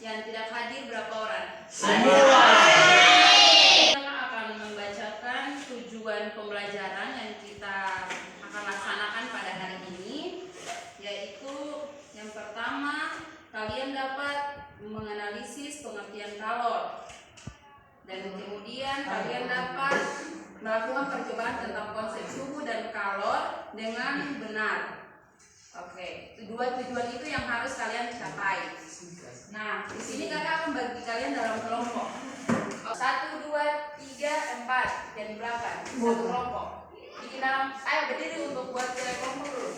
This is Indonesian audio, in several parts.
Yang tidak hadir berapa orang? Semua. Kita akan membacakan tujuan pembelajaran yang kita akan laksanakan pada hari ini, yaitu yang pertama, kalian dapat menganalisis pengertian kalor, dan kemudian kalian dapat melakukan percobaan tentang konsep suhu dan kalor dengan benar. Oke, dua tujuan itu yang harus kalian capai. Nah, di sini kakak akan bagi kalian dalam kelompok 1, 2, 3, 4 dan belakang satu kelompok. Bikin dalam, ayo berdiri untuk buat kelompok dulu.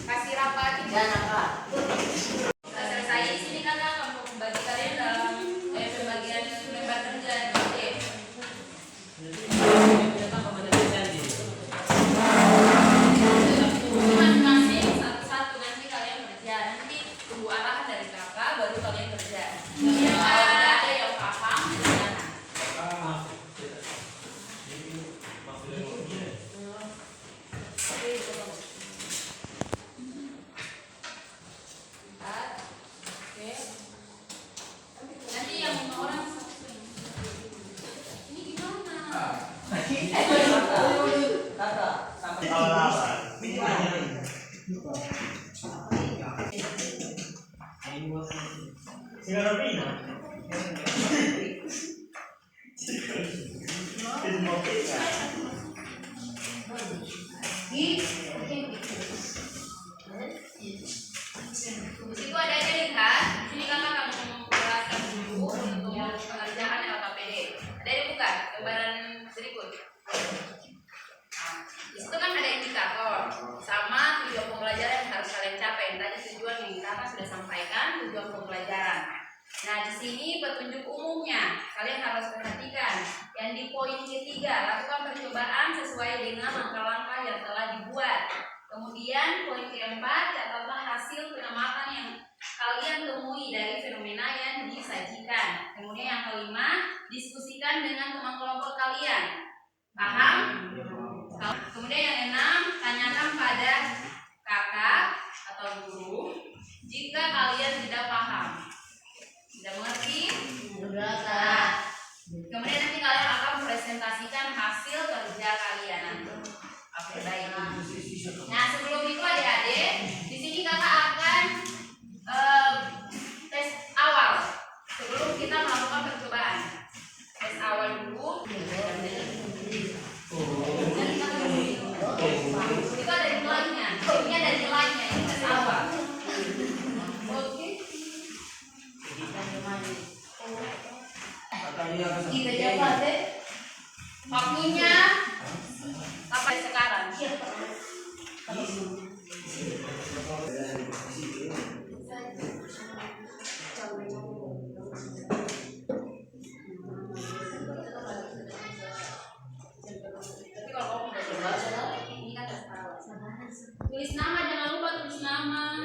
Kasih rapat dan apa? Setelah selesai di sini kakak akan membagi kalian dalam pembagian lembar kerja. Masing-masing satu-satu nanti kalian kerja. Nanti tunggu arahan dari kakak baru kalian kerja. Yang ada yang paham di sana. Nanti yang orang ini gimana? Itu ada aja lihat. Sini kakak akan menjelaskan dulu untuk pengerjaan LKPD. Ada yang bukan gambaran berikut. Di situ kan ada indikator sama tujuan pembelajaran yang harus kalian capai. Tadi tujuan yang kakak sudah sampaikan, tujuan pembelajaran. Nah, di sini petunjuk umumnya kalian harus perhatikan. Yang di poin ketiga, lakukan percobaan sesuai dengan langkah-langkah yang telah dibuat. Kemudian poin keempat, catatlah hasil pengamatan yang kalian temui dari fenomena yang disajikan. Kemudian yang kelima, diskusikan dengan teman kelompok kalian. Paham? Kemudian yang enam, tanyakan pada kakak atau guru jika kalian tidak paham. Tidak mengerti? Nah, kemudian nanti kalian akan presentasikan hasil kerja kalian nanti. Oke, baik. Nah, sebelum itu adik-adik, di sini kakak akan tes awal sebelum kita melakukan percobaan. Tes awal dulu. Itu ada nilainya. Ini ada nilainya. Ini tes awal. Oke. Kita jawab deh. Waktunya sampai sekarang. Tulis nama, jangan lupa tulis nama.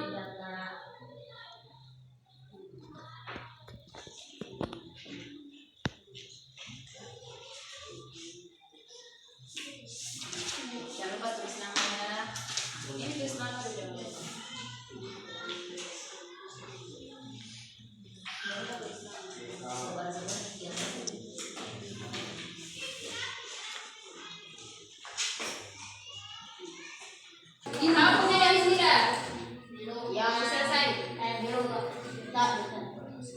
Jangan lupa tulis namanya. Ini tulis nama sudah. Ini kamu punya yang ini dah? Yang selesai? Belum.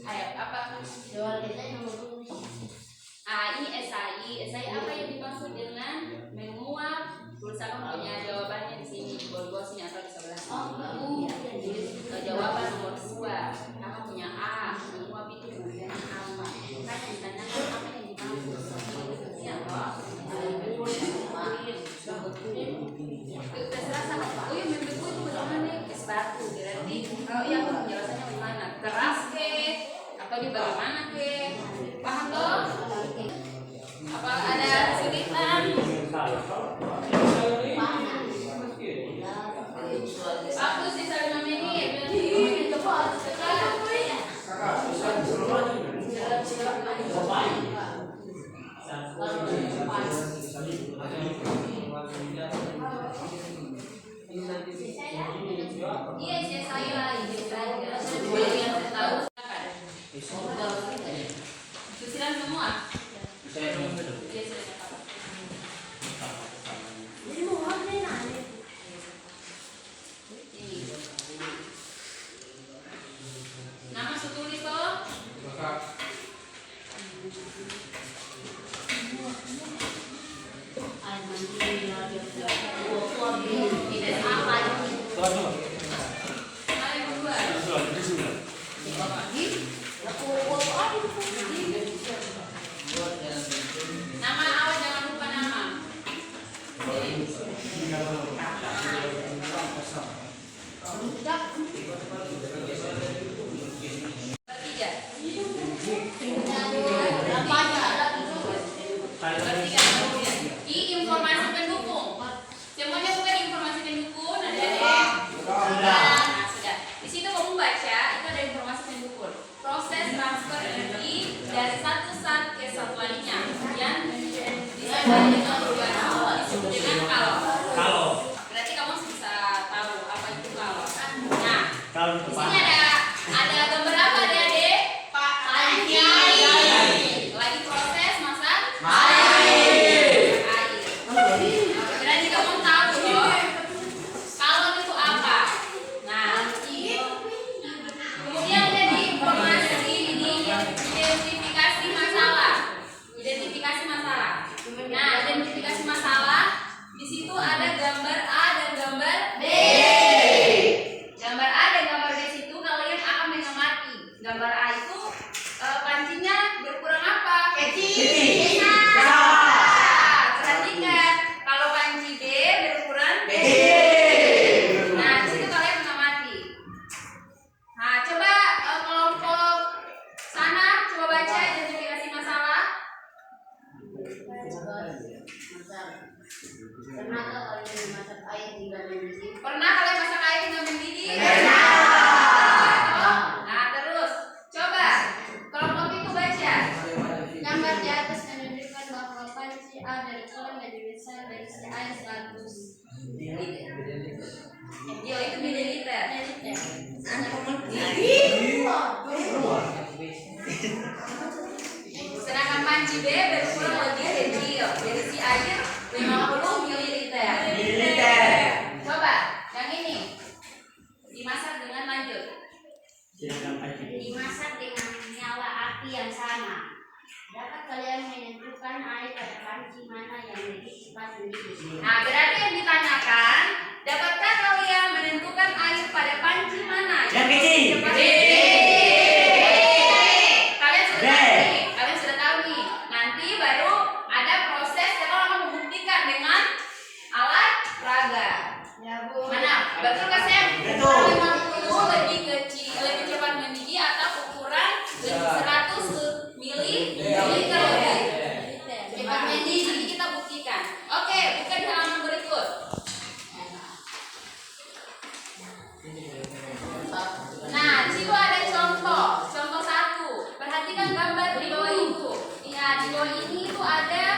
Ayo, apa? Ini SAI apa yang dimaksud dengan menguap? Tulisan punya jawabannya di sini, di bawah sini atau di sebelah sini. Jawaban nomor 2. Kamu punya A. Menguap itu kemudian apa? Kan yang ditanyakan apa yang dimaksud? Ini apa? Terserah sama Pak. Oh iya, membeku itu bagaimana? Es batu. Berarti kalau iya penjelasannya bagaimana? Keras ke? Atau di bagaimana ke? Paham toh? Apa ada kesulitan? Waktu sisa 5 menit. Cepat. Iya, saya lagi. Yang tahu Susilan semua? Saya Iya, sudah apa? Nama tulis toh? Nama awal jangan lupa nama. Bertiga. Bertiga kemudian. Di informasi pendukung. Semuanya bukan informasi pendukung, ada deh. Nah, sudah. Di situ kamu baca, itu ada informasi pendukung. Proses transfer energi dari satu zat ke satu lainnya. Kemudian disebut dengan disebut dengan kalau. Berarti kamu bisa tahu apa itu kalau. Nah, di sini ada gambar apa adik-adik? Panci. Lagi proses masak air. Berarti kamu tahu loh. Kalau itu apa? Nah, kemudian ada di informasi ini identifikasi masalah. Identifikasi masalah. Nah, identifikasi masalah di situ ada gambar A dan gambar B. Gambar A dan gambar B situ kalian akan mengamati. Gambar A itu pancinya berkurang apa? Kecil. Perhatikan kalau panci B berkurang kecil. Nah, di situ kalian mengamati. Nah, coba kelompok sana coba baca identifikasi masalah. Pernah kalian masak air hingga mendidih? Nah, terus coba kelompok itu baca. Gambar di atas menunjukkan bahwa panci A dari kurang lebih besar dari si air 100 Yo, itu mililiter. Sedangkan panci B berkurang lebih kecil dari si air 50 mililiter. Coba yang ini dimasak dengan lanjut. dimasak dengan nyala api yang sama. Dapat kalian menentukan air pada panci mana yang lebih cepat mendidih? Nah, berarti yang ditanyakan, dapatkah kalian menentukan air pada panci mana Yang kecil. cepat mendidih? Kalian sudah tahu nih. Kalian sudah tahu nih. Nanti baru ada proses kita akan membuktikan dengan alat peraga. Ya, Bu. Mana? Betul nggak, Sam? Betul. 50 lebih kecil, lebih cepat mendidih atau ukuran 100 mililiter lebih cepat mendidih. Nanti kita buktikan. Oke, buka di halaman berikut. Nah, di situ ada contoh. Contoh 1. Perhatikan gambar di bawah itu. Ya, di bawah ini itu ada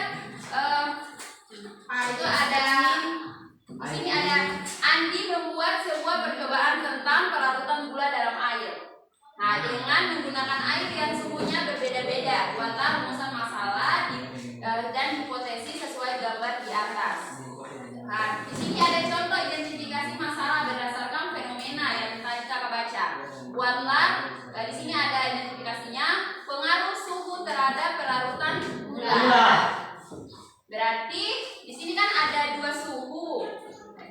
di sini ada Andi membuat sebuah percobaan tentang pelarutan gula dalam air. Nah, dengan menggunakan air yang suhunya berbeda-beda, buatlah rumusan masalah dan hipotesis sesuai gambar di atas. Nah, di sini ada contoh identifikasi masalah berdasarkan fenomena yang tadi kakak baca. Buatlah di sini ada identifikasinya pengaruh suhu terhadap pelarutan gula. Berarti di sini kan ada dua suhu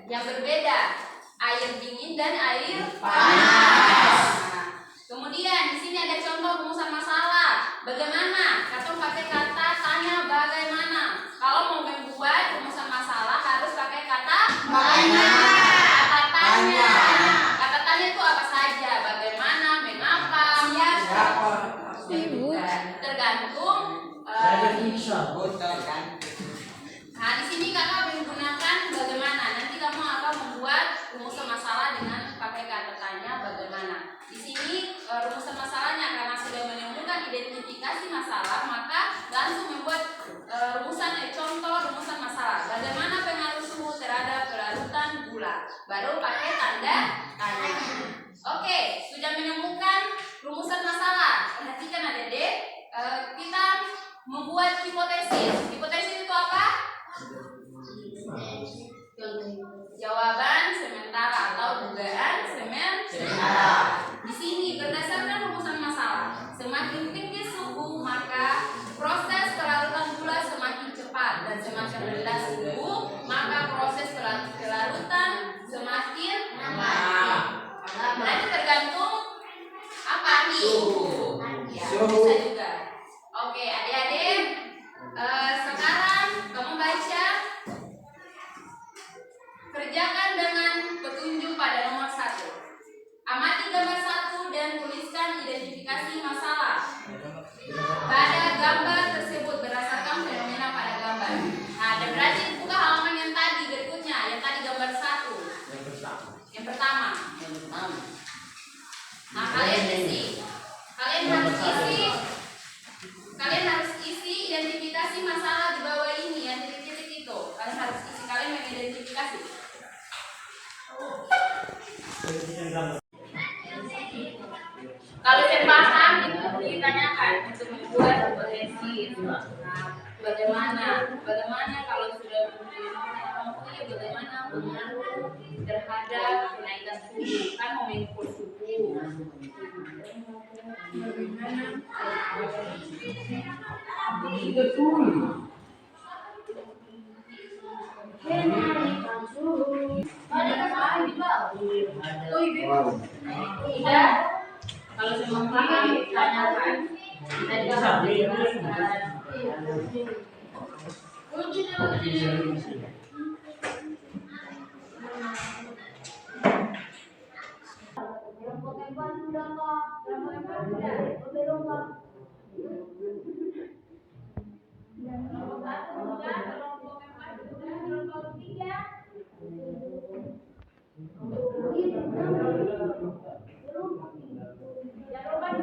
yang berbeda, air dingin dan air panas. Nah, kemudian di sini ada contoh rumusan masalah. Bagaimana? Katong pakai kata tanya bagaimana. Kalau mau membuat rumusan masalah harus pakai kata Tanya. Kata tanya. Kata tanya itu apa saja? Bagaimana? Mengapa? Siapa? Tergantung. Nah, di sini kakak menggunakan bagaimana. Nanti kamu akan membuat rumusan masalah dengan pakai kata tanya bagaimana. Di sini rumusan masalahnya karena sudah menemukan identifikasi masalah, maka langsung membuat contoh rumusan masalah. Bagaimana pengaruh suhu terhadap pelarutan gula? Baru pakai tanda tanya. Oke, sudah menemukan rumusan masalah. Perhatikan bisa juga. Oke, adik-adik, sekarang kamu baca, kerjakan dengan petunjuk pada nomor 1. Amati gambar 1 dan tuliskan identifikasi masalah pada gambar tersebut berdasarkan fenomena pada gambar. Nah, dan berarti buka halaman yang tadi berikutnya, yang tadi gambar 1. Yang pertama. Nah, kalian harus isi identifikasi masalah di bawah ini, yang titik-titik itu. Kalian harus isi, kalian mengidentifikasi. Kalau saya paham itu ditanyakan untuk membuat hipotesis. Nah, bagaimana kalau sudah bagaimana pengaruh terhadap kenaikan suhu, kan mau mengukur suhu. Tidak. Kalau semua paham, tanyakan.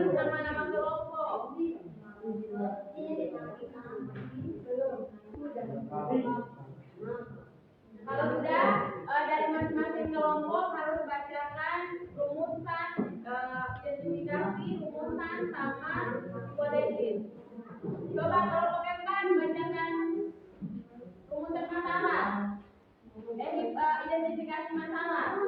Nama-nama kelompok. Kalau sudah dari masing-masing kelompok harus bacakan rumusan identifikasi, rumusan sama hipotesis. Coba kelompok M bacakan rumusan masalah. Identifikasi masalah.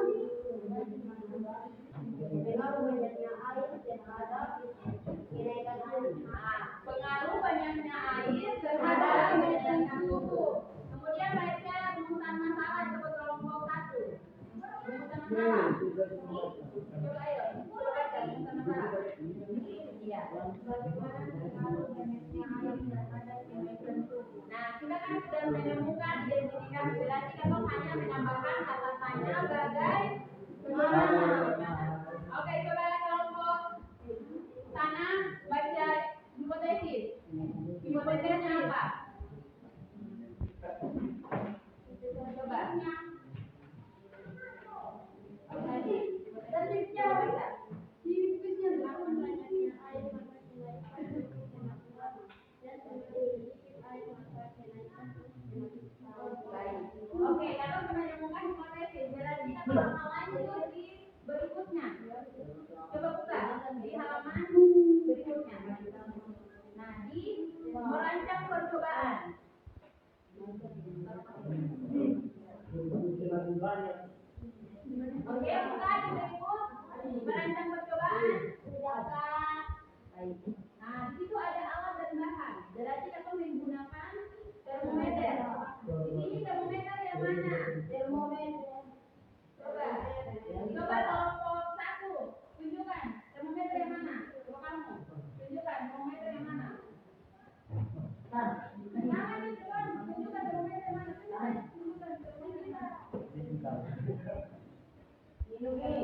Pengaruh banyaknya air terhadap kenaikan suhu. Kemudian baca rumusan masalah coba kelompok 1. Rumusan masalah. Coba ayo, coba baca rumusan masalah. Iya. Bagaimana pengaruh banyaknya air terhadap kenaikan suhu. Nah, kita kan sudah menemukan identifikasi. Berarti kamu hanya menambahkan kata tanya bagaimana. Oke, coba kelompok sana baca hipotesis. Hipotesisnya apa? Coba. Hipotesisnya apa? Oke, kalau menemukan hipotesis, berarti kita halaman itu di berikutnya. Coba buka di halaman berikutnya. Nah, di merancang percobaan. Oke, buka di berikut merancang percobaan. Nah, di situ ada alat dan bahan. Berarti kita menggunakan termometer. Di sini termometer yang mana? Termometer. Coba kelompok 1 tunjukkan termometer yang mana? Coba kamu tunjukkan termometer yang mana? Jangan tunjukkan termometer yang mana? Tunjukkan termometer. Ini.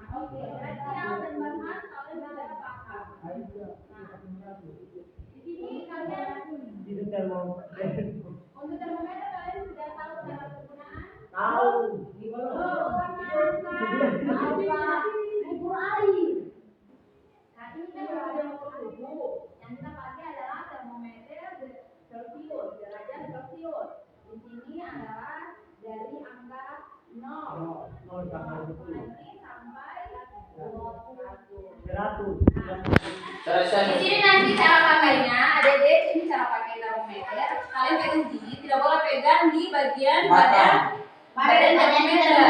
Oke, berarti alat dan Ini kalian untuk termometer kalian sudah tahu cara penggunaan? Tahu. Ukur air. Nah ini kan ada ukur suhu. Yang kita pakai adalah termometer Celcius, derajat Celcius. Di sini adalah dari angka 0 nanti sampai 20. 100. Di sini nanti cara pakainya, adik-adik ini cara pakai termometer. Kalian pegang gini, tidak boleh pegang di bagian badan termometer.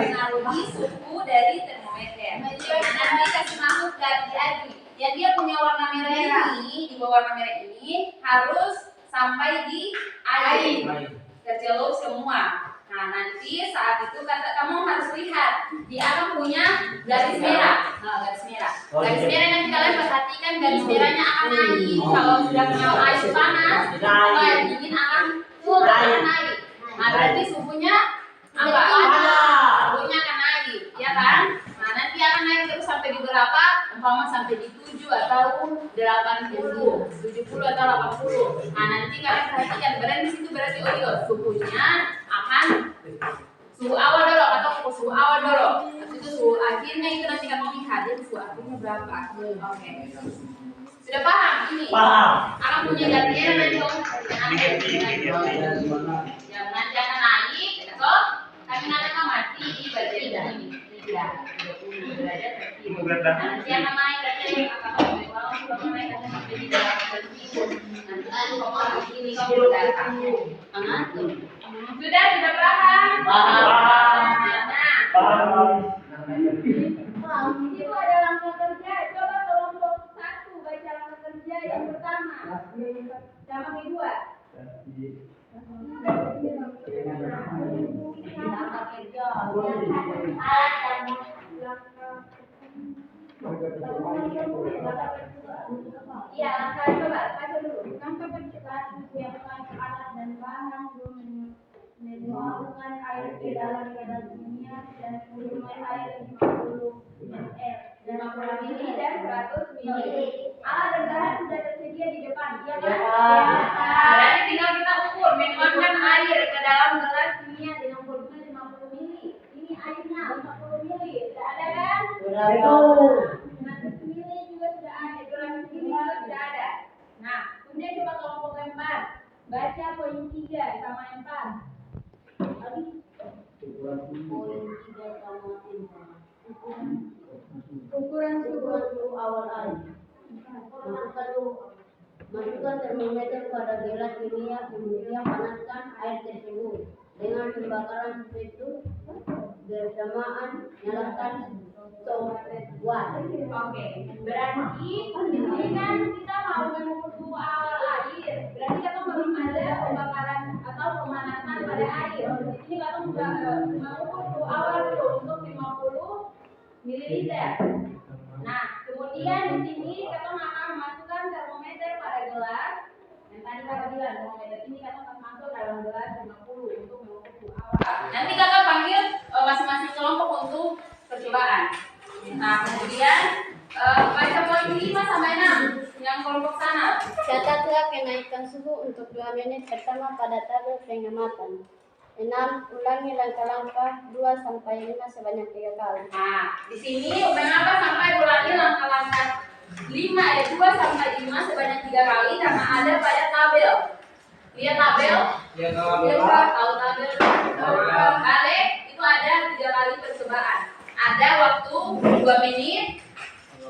Pengaruhi suhu dari termometer. Nanti kasih masuk ganti lagi. Yang dia punya warna merah ini, di bawah warna merah ini harus sampai di air. Tercelup semua. Nah nanti saat itu kamu harus lihat dia akan punya garis merah. Garis merah. Garis merah nanti kalian perhatikan garis merahnya akan naik. Kalau sudah punya air panas, atau air dingin akan naik. Nah berarti suhunya apa? Suhunya akan naik, ya kan? Nah nanti akan naik terus sampai di berapa? Umpama sampai di 7 atau 80, 70 atau 80. Nah nanti kalian perhatikan berarti di situ berarti suhunya akan suhu awal dulu atau suhu awal dulu. Habis itu suhu akhirnya itu nanti kami lihat dia suhu akhirnya berapa. Oke. Sudah paham ini? Paham. Akan punya gantian nanti nanti akan naik, betul? Kami nanti akan mati di bagian ini. Tidak. Derajat tertidur. Nanti akan naik dari akan naik sampai di dalam tertidur. Nanti kamu ini kamu datang. Sudah paham? Paham. Nah, ini tuh ada langkah kerja. Coba kelompok 1 baca langkah kerja yang pertama. Sama kedua. Langkah kerja. Alat dan iya, langkah coba baca dulu. Langkah pencegahan siapkan alat dan bahan menuangkan air ke dalam kadar kimia dan volume air 50 ml dan 50 ml dan 100 ml. Alat dan bahan sudah tersedia di depan, ya kan? Berarti tinggal kita ukur menuangkan air ke dalam gelas kimia dengan volume 50 ml. Ini airnya 50 ml, sudah ada kan? Sudah. 100 ml juga sudah ada, gelas kimia juga sudah ada. Nah, kemudian coba kelompok 4 baca poin 3 sama 4. Ukuran suhu awal air. Masukkan termometer pada gelas kimia, kemudian panaskan air tersebut dengan pembakaran spesies bersamaan. Nyalakan watt. Oke, berarti ini kan kita mau mengukur suhu awal air. Berarti kita belum ada pembakaran atau pemanasan pada air. Ini kita mengukur suhu awal dulu untuk 50 ml. Nah, kemudian di sini kita akan memasukkan termometer pada gelas. Yang tadi kita bilang termometer ini kita akan masuk dalam gelas 50 untuk mengukur suhu awal. Nanti kakak panggil masing-masing kelompok untuk percobaan. Nah kemudian baca poin 5 sampai 6 yang kelompok sana. Catatlah kenaikan suhu untuk 2 menit pertama pada tabel pengamatan. 6. Ulangi langkah-langkah 2 sampai 5 sebanyak 3 kali. Nah di sini mengapa sampai ulangi langkah-langkah 2 sampai 5 sebanyak 3 kali karena ada pada tabel. Lihat tabel. Tahu tabel. Balik itu ada 3 kali percobaan. Ada waktu 2 menit,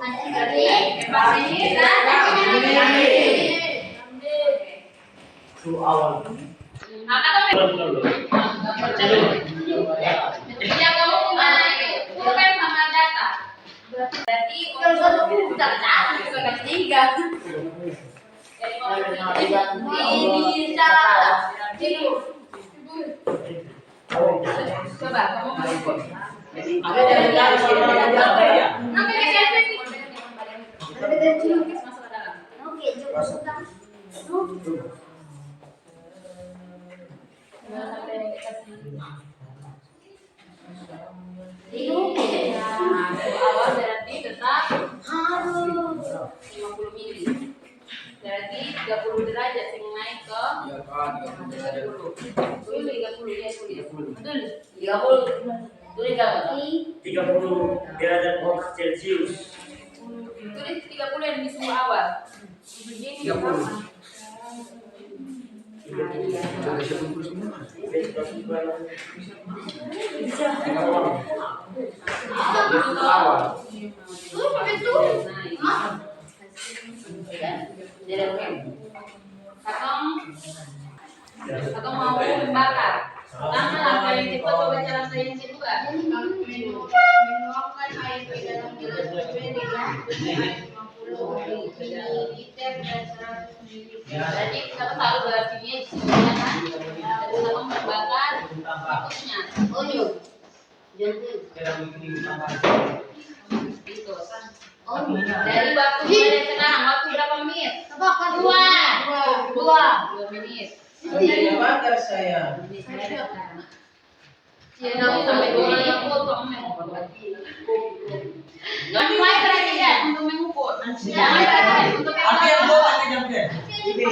ada 4 menit, dan 5 menit. Suhu awal. Nah, kata yang kamu bukan sama data. Berarti untuk data bukan 3. Ini cara coba kamu mengukur. Nanti siapa sih? Masuk ke dalam. Oke, cukup sudah. Awal berarti tetap 30 derajat Celcius. Tulis 30 yang di suhu awal. 30. Atau mau membakar. Pertama langkah yang cepat coba cara langkah yang kedua. Menuangkan air ke dalam gelas beri dan 50 mililiter dan 100 mililiter. Jadi kita taruh berarti di sini ya kan. Dan kita membakar ikutnya. Oh iya. Jadi, Gitu. oh iya. Dari waktu mulai sekarang waktu berapa menit? Kebakar Dua menit. Saya bakar saya. Ya, nanti sampai 2 yang potong Jangan mulai perhatian untuk mengukur. Jangan perhatian untuk Apa yang bawa ke jamnya?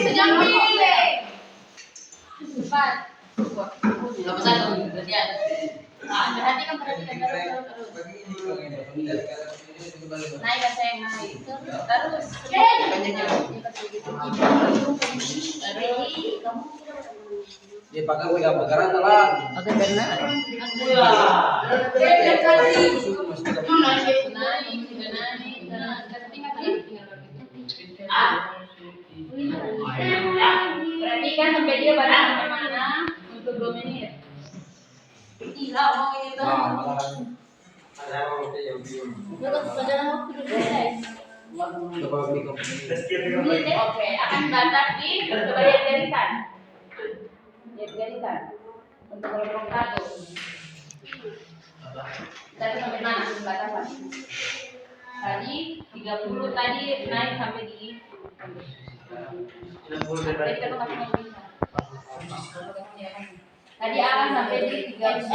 Sedang pilih. Cepat. Enggak usah perhatian. Perhatikan terus. Naik ke sayang naik. Terus. Dia pakai pegang bakaran lah. Oke, benar. Perhatikan sampai dia balik kemana untuk 2 menit. Gila ngomong ini tuh. Oke, akan batas di bagian garisan. Garisan untuk kelompok 1. Tadi sampai mana batasan? Tadi 30 tadi naik sampai di Tadi akan sampai di 30.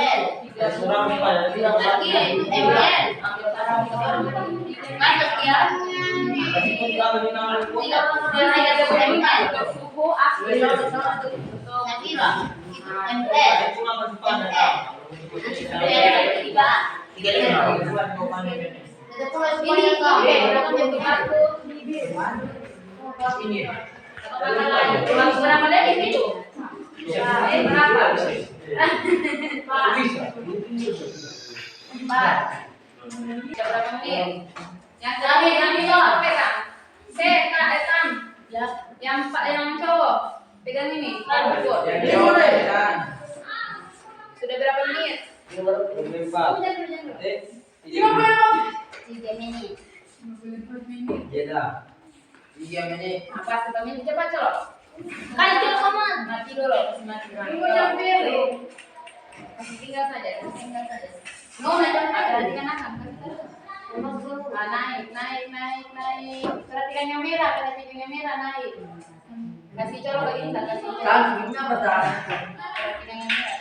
Nanti itu ml. Masuk ya. 30 ml. Suhu asli. Nanti lah. ml. Berapa lagi itu? Berapa? 4. Berapa menit? Yang terakhir yang cowok pegang. Tam. Yang cowok pegang ini. Sudah berapa menit? 3 menit. 3 menit. Apa 3 menit? Cepat celok. Kan celok sama. Mati dulu. Kasih tinggal saja. Mau perhatikan akan. Naik. Perhatikan yang merah naik. Kasih colok begini, kasih colok. Kan apa tak? Perhatikan yang merah.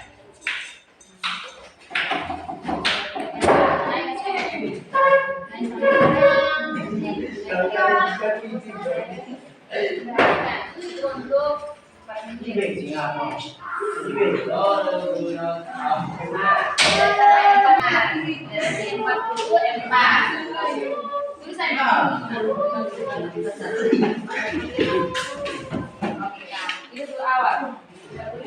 Itu dulu awal.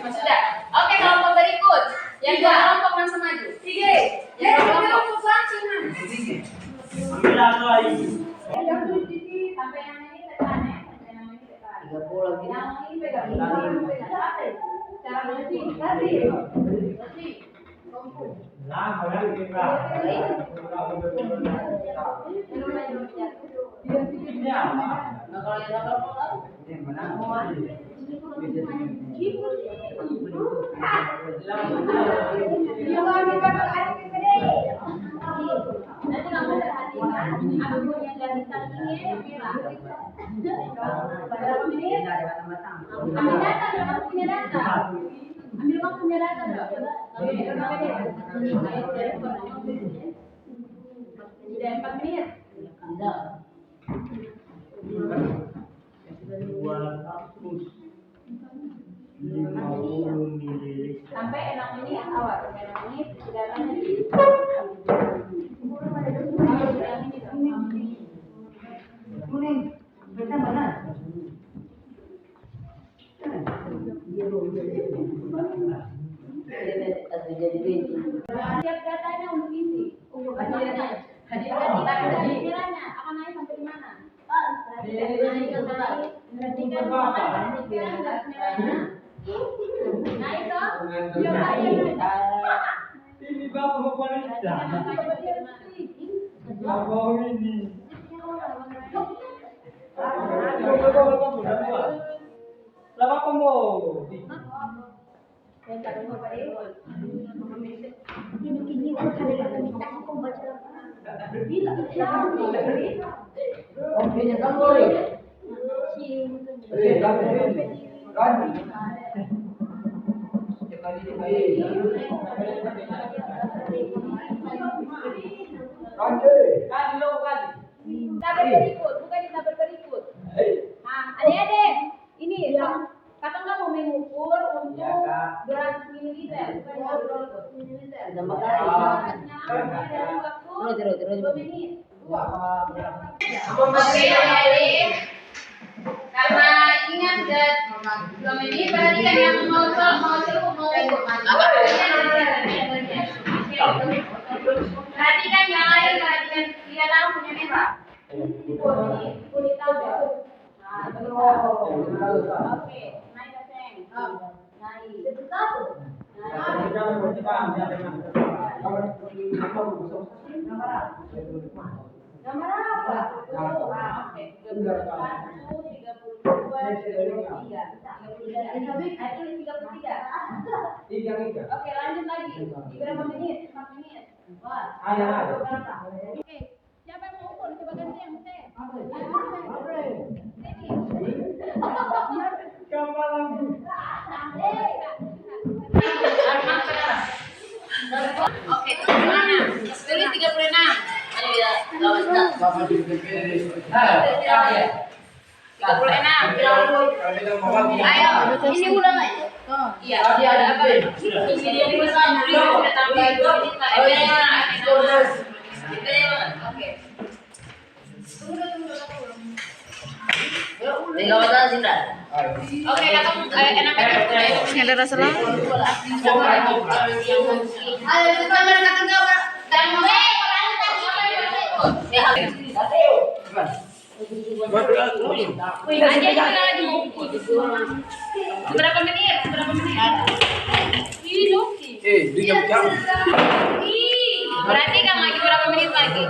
Sudah. Oke, kelompok berikut. Yang dua kelompok langsung maju. 3. Yang dua kelompok langsung maju. Ambil aku lagi. Sampai yang ini tekan ya. Sampai yang ini tekan. 30 lagi. Yang ini pegang. Cara berhenti. Tadi. Lama lagi kita. Ini apa? Nah, kalau yang dalam ini mana mau aja. Nanti kamu perhatikan abu yang garisan ini yang merah. Berapa menit? Ambil data, kamu punya data. Ambil kamu punya data dong. Sudah 4 menit. 250 ml. Sampai 6 menit awal. 6 menit sudah Kiranya akan naik sampai di mana? Perhatikan garis merahnya. Naik toh? Coba aja. Ini bapak wanita. Bapak ini. Lah apa mau? Oke, jangan boleh. Tabel berikut, bukan di tabel berikut. Nah, adik-adik, ini kakak nggak mau mengukur untuk 200 ml, bukan 200 ml. Dari waktu 2 menit. Oke, adik-adik. Karena ingat guys, 2 menit berarti kan yang mau ikut apa? Perhatikan yang lain, perhatikan tidak tahu punya merah. Kulit tabel. Nah, oke, naik keseng. Naik. Gambar apa? Oke. 1, 32, 33. Oke, lanjut lagi. Di berapa menit? 4 menit. Oke, siapa yang mau ukur? Coba ganti yang Teh. Oke, mana? Tulis 36. Ayo, ini ulang aja. Iya, dia ada apa? Ini dia sudah tambah 2 menit. Oke. Oke, enak-enak. Ada rasa lama. Ayo, kita berangkat gambar. Dan mulai Berapa menit? Ini Doki. Berarti kan lagi berapa menit lagi?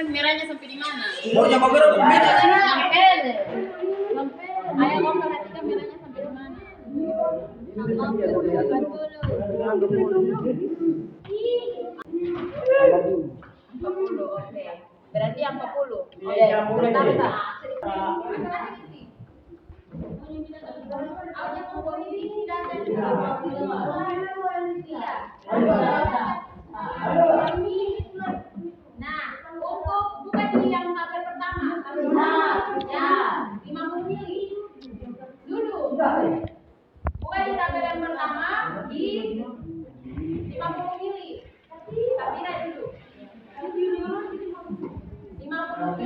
Merahnya sampai di mana? Ayo kamu perhatikan merahnya sampai di mana? Oke. Berarti yang 40. Nah, untuk bukan di yang tabel pertama, ya 50 mili. Dulu. Bukan di tabel yang pertama di 50 mili. Tapi lihat dulu. 50 mili kelompok 4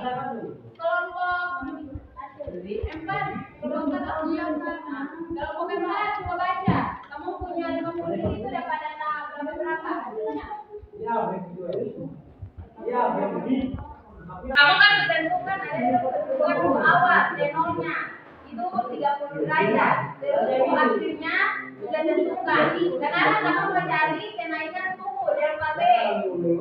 kelompok kelompok 4 coba baca. Kamu punya 50 mili itu dapat data berapa hasilnya? Kamu kan ditentukan ada suhu awal tenolnya itu 30 derajat. Terus suhu akhirnya sudah ditentukan. Sekarang kamu mencari kenaikan suhu delta B.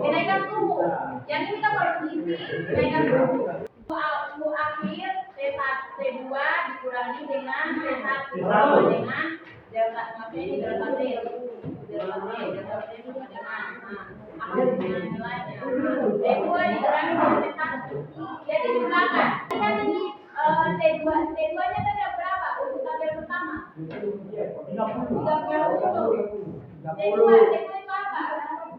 Kenaikan suhu. Yang ini kan baru isi kenaikan suhu. Suhu akhir T2 dikurangi dengan T1 dengan delta ini delta T. Delta T itu sama dengan akhirnya nilainya. T2 dikurangi dengan T1. Jadi silakan. Ini T2-nya tadi berapa untuk tabel pertama? 30. T2 itu apa?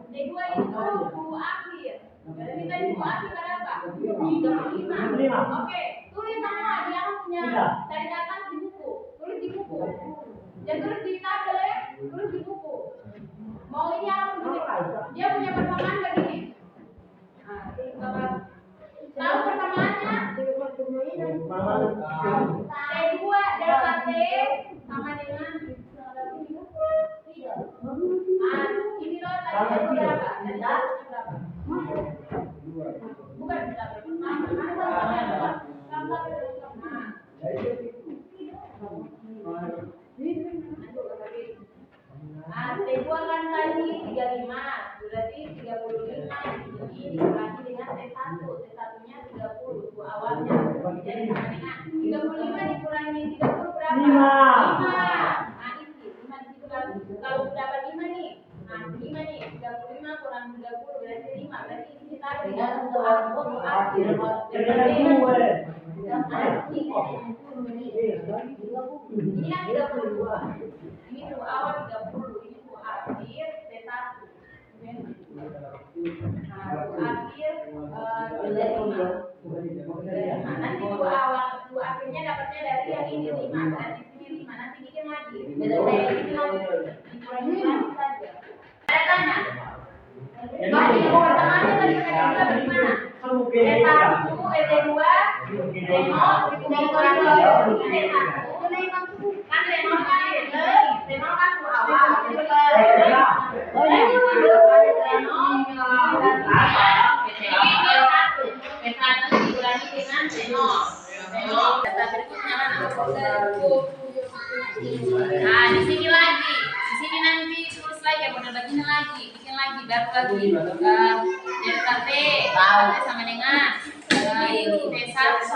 T2 itu suhu akhir. Berarti tadi suhu akhir berapa? 35. Oke, tulis sama dia punya cari data di buku. Tulis di buku. Jangan tulis di tabel ya, tulis di buku. Mau ini apa dia punya persamaan begini. Tahu persamaannya? T2 T sama dengan ini loh tadi berapa? Tadi berapa? Bukan T2 kan tadi 35, berarti 35 ini dikurangi dengan T1. T1-nya 30, itu awalnya. Jadi sama dengan 35 dikurangi 30 berapa? 5. Nah, ini 5 di situ kan. Kalau dapat 5 nih. Nah, 5 nih, 35 kurang 30 berarti 5. Berarti ini kita dengan akhir. Ini kan 32. Ini tuh awal 30, ini tuh akhir T1. Akhir nanti tuh awal tuh akhirnya dapatnya dari yang ini 5, berarti sini 5, nanti bikin lagi. Dikurangi lagi saja. Ada tanya? Bagi pertemanan tadi kita bagaimana? T1, T2, T0, dikurangi T1. Kan T0 kan tuh awal. Nah, di sini lagi, di sini nanti terus lagi, model begini lagi, bikin lagi, baru lagi, delta T sama dengan T1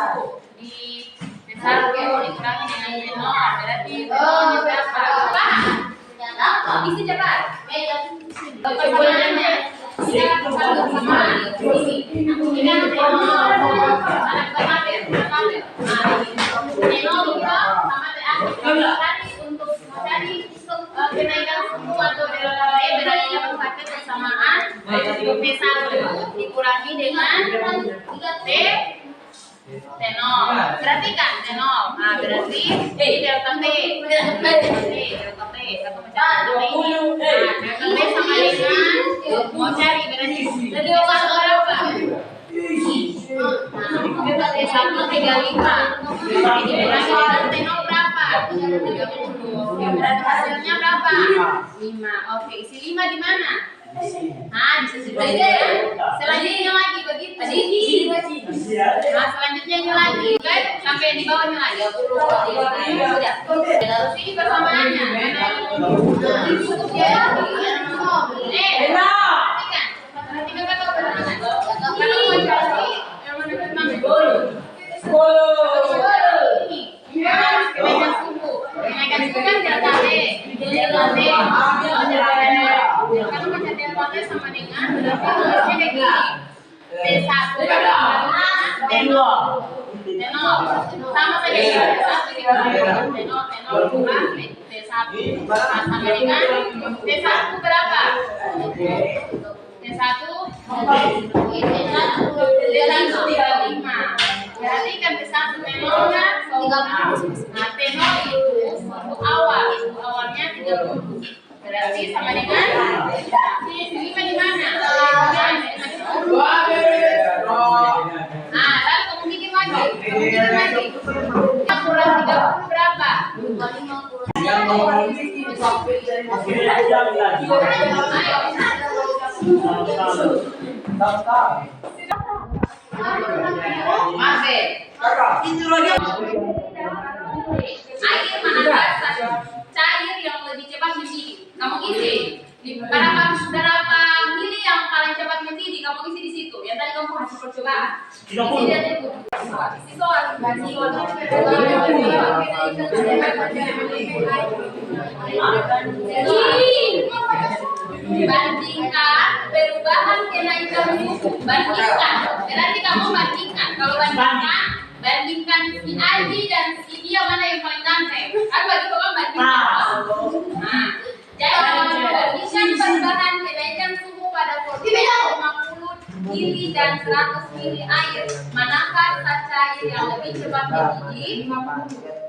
di T1 dikurangi dengan T0, berarti T0 berapa? Isi cepat. Pertanyaannya, kita sama ini. Ini kan T0 sama T1 untuk mencari kenaikan suku atau delta T berarti dapat pakai persamaan T1 dikurangi dengan T0. Perhatikan T0. Nah, berarti ini delta T. Delta T. Satu mencari delta ini. Nah, delta T sama dengan mau cari berarti jadi berapa? Nah, T1 35. Ini dikurangi dengan T0 berapa? 30. Berarti hasilnya berapa? 5. Oke, isi 5 di mana? Nah, bisa seperti ya. Selanjutnya lagi begitu. Nah, selanjutnya ini lagi. Kan sampai di bawahnya lagi. Sudah. Terus ini persamaannya. Perhatikan kata persamaan. Kalau mau cari yang mana ini. Kenaikan suku. Kenaikan suku kan delta T. Delta T. Kalau macam delta T sama dengan berarti tulisnya kayak gini. T1 T0 sama saja T1 kurang T1 sama dengan T1 berapa? T1 35. Berarti kan T1 T0 nya 30. Nah, T0 itu untuk awalnya 30. Berarti sama dengan ini di mana? Nah, lalu kamu bikin lagi. Kurang 30 berapa? 5. Air mana cair yang lebih cepat mendidih. Kamu isi berapa mili yang paling cepat mendidih, kamu isi di situ. Yang tadi kamu hasil percobaan. Isi dia itu. Isi soal. Bandingkan perubahan kenaikan suku. Bandingkan. Berarti kamu bandingkan. Kalau bandingkan si Aji dan si dia mana yang paling ganteng? Kan bagi kamu bandingkan. Nah, jadi bandingkan perubahan kenaikan suhu pada volume 50 mili dan 100 mili air. Manakah zat cair yang lebih cepat mendidih?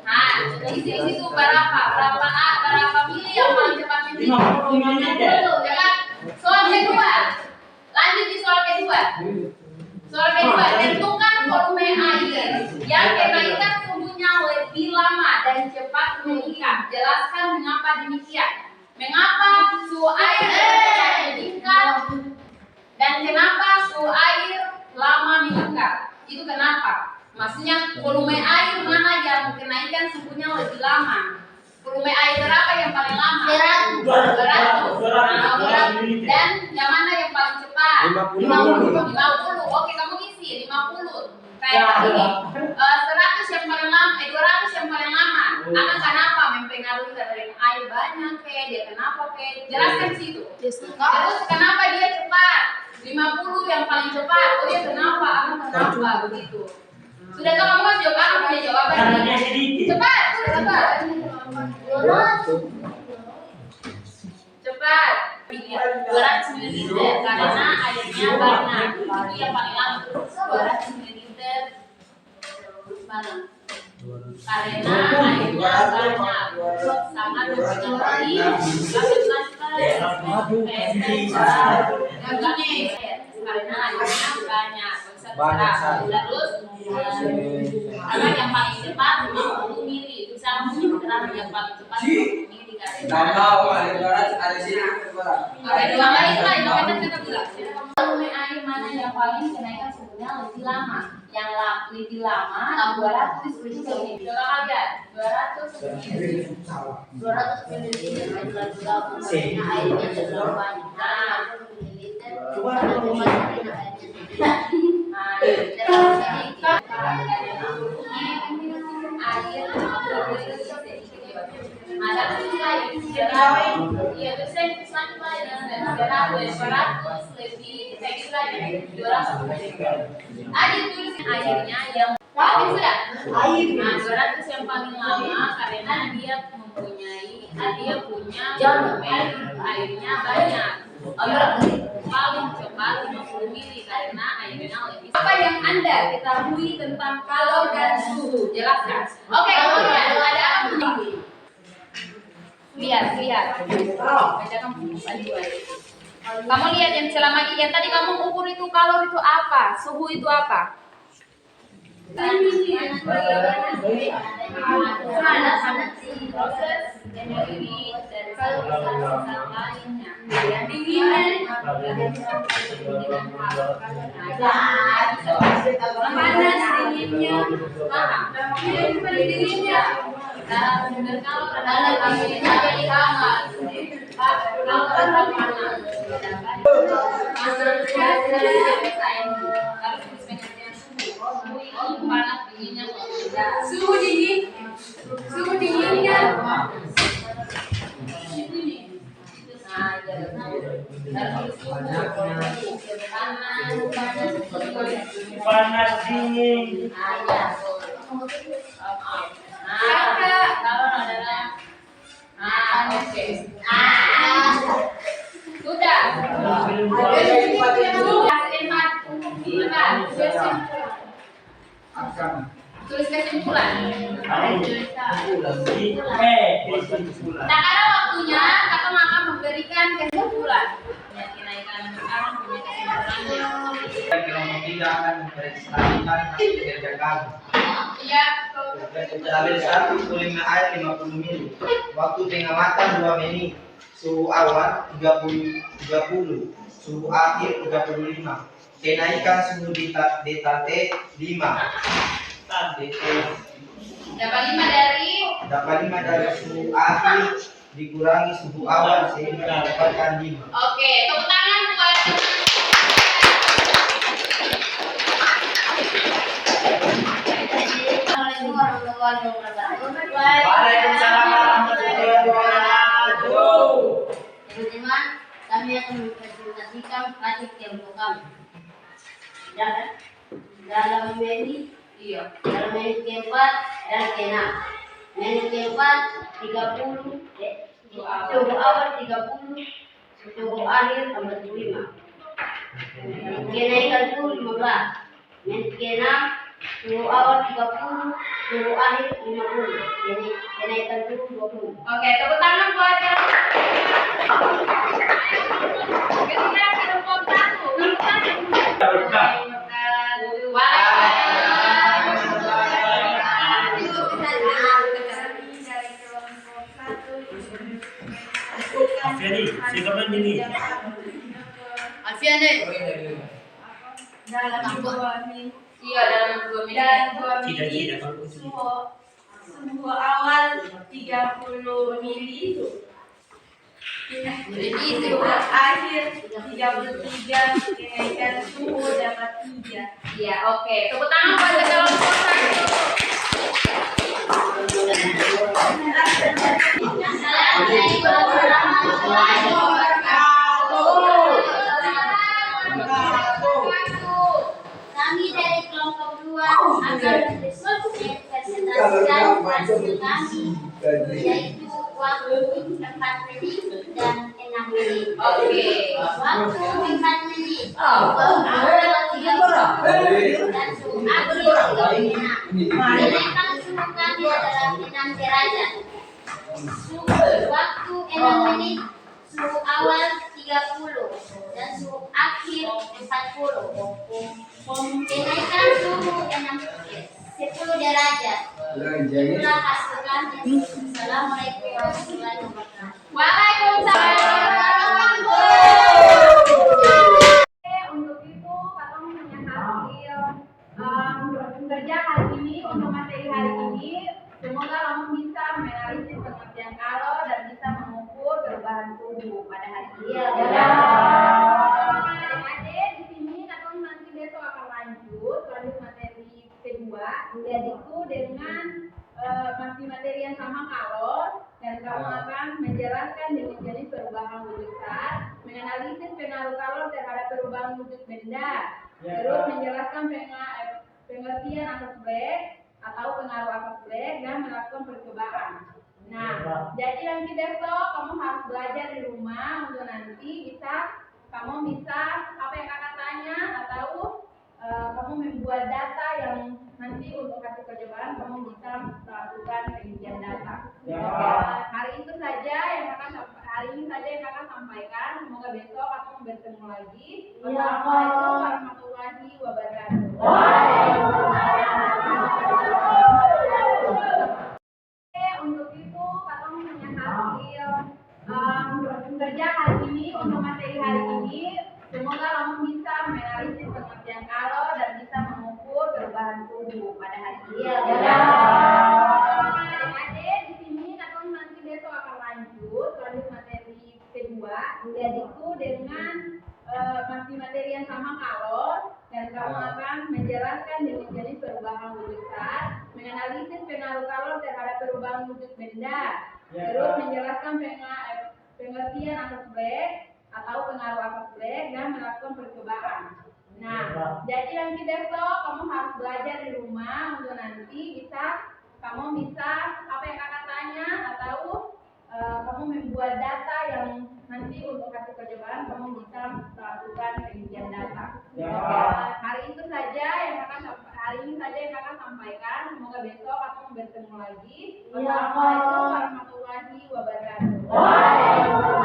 Nah, di situ berapa mili yang paling cepat mendidih? Jangan. Soal kedua. Lanjut di soal kedua. Soal kedua, tentukan volume air yang kenaikan suhunya lebih lama dan cepat meningkat. Jelaskan mengapa demikian. Mengapa suhu air cepat meningkat dan kenapa suhu air lama meningkat? Itu kenapa? Maksudnya volume air mana yang kenaikan suhunya lebih lama? Volume air berapa yang paling lama? 100. Dan yang mana yang paling cepat? 50. Oke, kamu isi 50. Kayak ini 100 yang paling lama, 200 yang paling lama. Karena kenapa mempengaruhi dari air banyak dia kenapa jelaskan situ. Terus kenapa dia cepat? 50 yang paling cepat. Oh ya kenapa? Kenapa begitu? Sudah tahu kamu harus jawab, kamu punya jawaban. Cepat, cepat. Cepat. 200 ml karena airnya banyak. Itu yang paling lama. 200 ml mana? Karena airnya banyak. Sangat berpengaruh. Karena airnya banyak. Terus karena yang paling cepat 50 ml. Bisa menunjukkan yang paling cepat 50 ml. Ada sini. Oke, dua kali itu lah, kita bilang. Volume air mana yang paling kenaikan suhunya lebih lama? Yang lebih lama 200 ml. Coba kalian 200 ml. 200 ml airnya terlalu banyak. Coba airnya yang paling sudah air. Nah, 200 yang paling lama karena dia punya airnya banyak. Paling cepat 50 ml karena airnya lebih. Apa yang Anda ketahui tentang kalor dan suhu? Jelaskan. Oke, kemudian ada apa? Lihat. Bacakan baju. Kamu lihat yang selama ini yang tadi kamu ukur itu kalor itu apa? Suhu itu apa? Proses ini dan lainnya. Dinginnya panas, dinginnya dinginnya. Dan kalau ada dinginnya jadi hangat. Kalau ada panas. Suhu dinginnya Panas dingin. Kalau adalah oke. Sudah. Tulis kesimpulan. Nah, karena waktunya kakak akan memberikan kesimpulan. Kenaikan sekarang punya kesimpulannya. Kelompok 3 akan mempresentasikan hasil kerja kami. Iya. Tabel 1 volume air 50 ml. Waktu pengamatan 2 menit. Suhu awal 30. Suhu akhir 35. Kenaikan suhu di DT 5. Dapat 5 dari suhu akhir dikurangi suhu awal sehingga mendapatkan 5. Oke, tepuk tangan buat Assalamualaikum warahmatullahi wabarakatuh. Waalaikumsalam warahmatullahi wabarakatuh. Teman-teman, kami akan mempresentasikan praktik kelompok kami. Dalam menit keempat dan keenam. Menit keempat 30, suhu awal 30, suhu akhir 45. Kenaikan suhu 15. Menit keenam, suhu awal 30, suhu akhir 50. Kenaikan suhu 20. Oke, tepuk tangan buat kemudian kelompok 1. Jadi, siapa ini? Alfian deh. dalam 2 mili Iya, dalam 2 menit. dan 2 Tidak, mili tidak, kalau itu. suhu awal 30 mili Jadi itu. suhu akhir 33 kenaikan suhu dapat 3. Iya, oke. Tepuk tangan buat kelompok 1. Kami dari kelompok 2 akan presentasikan hasil kami, yaitu waktu 4 menit dan 6 menit. Oke. Waktu 4 menit, awal 30 dan suhu akhir 36. Kenaikan suhu kami adalah 6 derajat. Waktu 6 menit, suhu awal 30 dan suhu akhir 40. Kenaikan suhu 10 derajat. Itulah hasil kami. Assalamualaikum warahmatullahi wabarakatuh. Waalaikumsalam. Untuk itu Katong punya hasil kerja hari ini untuk materi hari ini. Semoga kamu bisa menganalisis pengertian kalor dan bisa mengukur perubahan suhu pada hari ini. Adik-adik di sini Katong nanti besok akan lanjut materi kedua, yaitu dengan masih materi yang sama kalor, dan kamu akan menjelaskan jenis-jenis perubahan wujud zat, menganalisis pengaruh kalor terhadap perubahan wujud benda, terus menjelaskan pengertian atas Black atau pengaruh atas Black dan melakukan percobaan. Nah, jadi nanti besok kamu harus belajar di rumah untuk nanti kamu bisa apa yang kakak tanya atau kamu membuat data yang nanti untuk hasil percobaan kamu bisa melakukan rincian data. Hari ini saja yang kakak sampaikan. Semoga besok kamu bertemu lagi. Wassalamualaikum warahmatullahi wabarakatuh. Untuk itu kamu punya hasil kerja hari ini untuk materi hari ini. Semoga kamu bisa menganalisis pengertian kalor dan bisa mengukur perubahan suhu pada hari ini. Adik-adik di sini kamu nanti besok akan lanjut materi kedua, yaitu dengan masih materi yang sama kalor, dan kamu akan menjelaskan jenis-jenis perubahan wujud zat, menganalisis pengaruh kalor terhadap perubahan wujud benda, terus menjelaskan pengertian atas Black atau pengaruh atas Black dan melakukan percobaan. Nah, jadi nanti besok kamu harus belajar di rumah untuk nanti kamu bisa apa yang kakak tanya atau kamu membuat data yang nanti untuk hasil percobaan kamu bisa melakukan rincian data. Hari ini saja yang kakak sampaikan. Semoga besok kamu bertemu lagi. Wassalamualaikum warahmatullahi wabarakatuh.